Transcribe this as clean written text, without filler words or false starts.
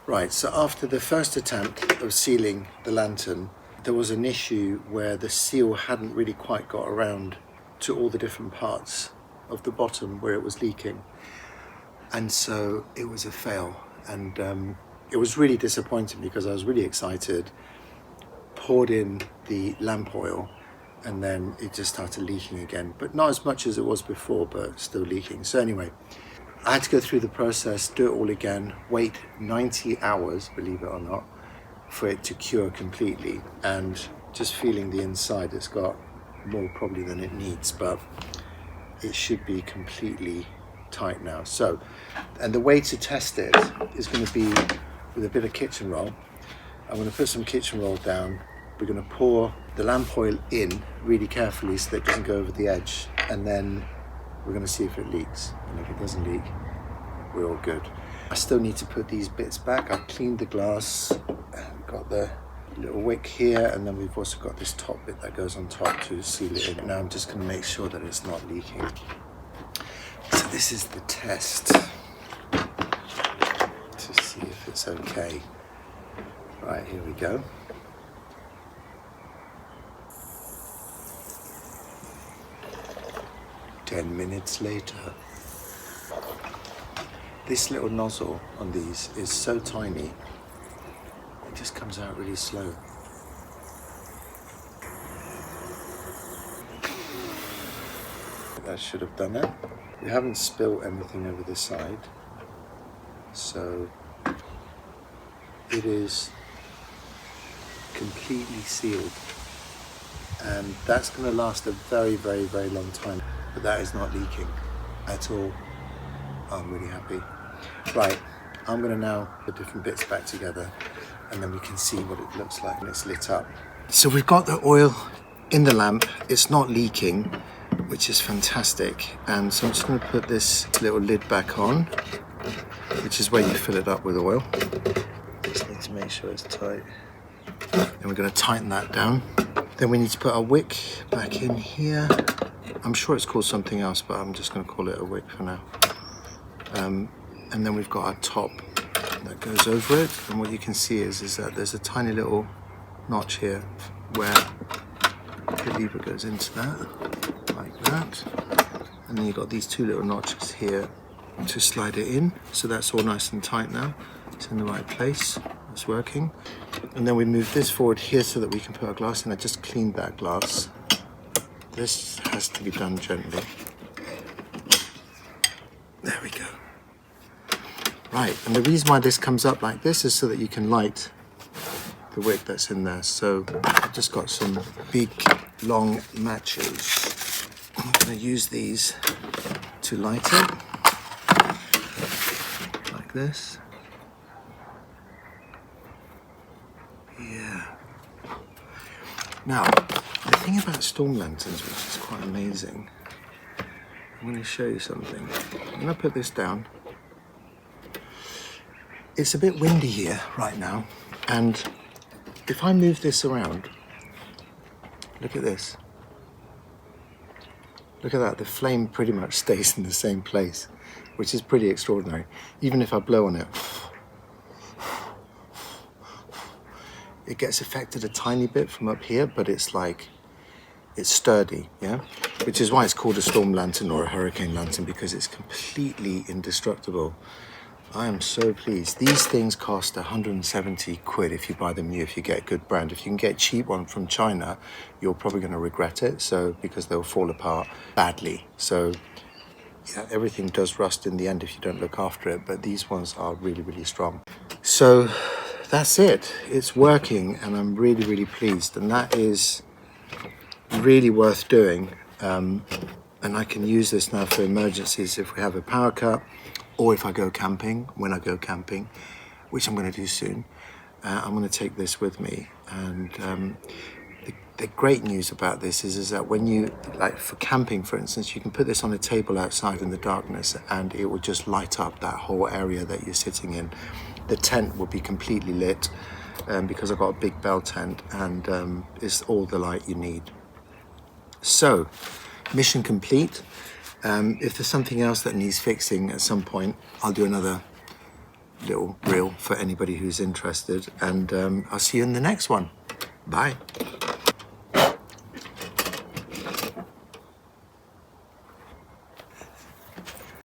Right, so after the first attempt of sealing the lantern, there was an issue where the seal hadn't really quite got around to all the different parts of the bottom where it was leaking. And so it was a fail. And it was really disappointing because I was really excited, poured in the lamp oil, and then it just started leaking again. But not as much as it was before, but still leaking. So anyway, I had to go through the process, do it all again, wait 90 hours, believe it or not, for it to cure completely. And just feeling the inside, it's got more probably than it needs, but it should be completely tight now. So, and the way to test it is going to be with a bit of kitchen roll. I'm going to put some kitchen roll down. We're going to pour the lamp oil in really carefully so that it doesn't go over the edge, and then we're going to see if it leaks. And if it doesn't leak, we're all good. I still need to put these bits back. I've cleaned the glass, and got the little wick here, and then we've also got this top bit that goes on top to seal it in. Now I'm just going to make sure that it's not leaking. So this is the test to see if it's okay. Right, here we go. Ten minutes later. This little nozzle on these is so tiny, it just comes out really slow. That should have done it. We haven't spilled anything over the side, so it is completely sealed, and that's going to last a very, very, very long time. But that is not leaking at all. I'm really happy. Right, I'm going to now put different bits back together, and then we can see what it looks like when it's lit up. So we've got the oil in the lamp. It's not leaking, which is fantastic. And so I'm just going to put this little lid back on, which is where you fill it up with oil. Just need to make sure it's tight. And we're going to tighten that down. Then we need to put our wick back in here. I'm sure it's called something else, but I'm just going to call it a wick for now. And then we've got our top that goes over it. And what you can see is that there's a tiny little notch here where the lever goes into that, like that. And then you've got these two little notches here to slide it in. So that's all nice and tight now. It's in the right place. It's working. And then we move this forward here so that we can put our glass in. I just cleaned that glass. This has to be done gently. There we go. Right, and the reason why this comes up like this is so that you can light the wick that's in there. So I've just got some big, long matches. I'm going to use these to light it, like this. Yeah. Now, the thing about storm lanterns, which is quite amazing, I'm going to show you something. I'm going to put this down. It's a bit windy here right now, and if I move this around, look at this. Look at that, the flame pretty much stays in the same place, which is pretty extraordinary. Even if I blow on it, it gets affected a tiny bit from up here, but it's like, it's sturdy, yeah? Which is why it's called a storm lantern or a hurricane lantern, because it's completely indestructible. I am so pleased. These things cost 170 quid if you buy them new, if you get a good brand. If you can get a cheap one from China, you're probably going to regret it, so because they'll fall apart badly. So yeah, everything does rust in the end if you don't look after it, but these ones are really, really strong. So that's it. It's working, and I'm really, really pleased, and that is really worth doing. And I can use this now for emergencies if we have a power cut, or if I go camping, when I go camping, which I'm going to do soon. I'm going to take this with me. And the great news about this is that when you, like for camping, for instance, you can put this on a table outside in the darkness, and it will just light up that whole area that you're sitting in. The tent will be completely lit because I've got a big bell tent, and it's all the light you need. So, mission complete. If there's something else that needs fixing at some point, I'll do another little reel for anybody who's interested. And I'll see you in the next one. Bye.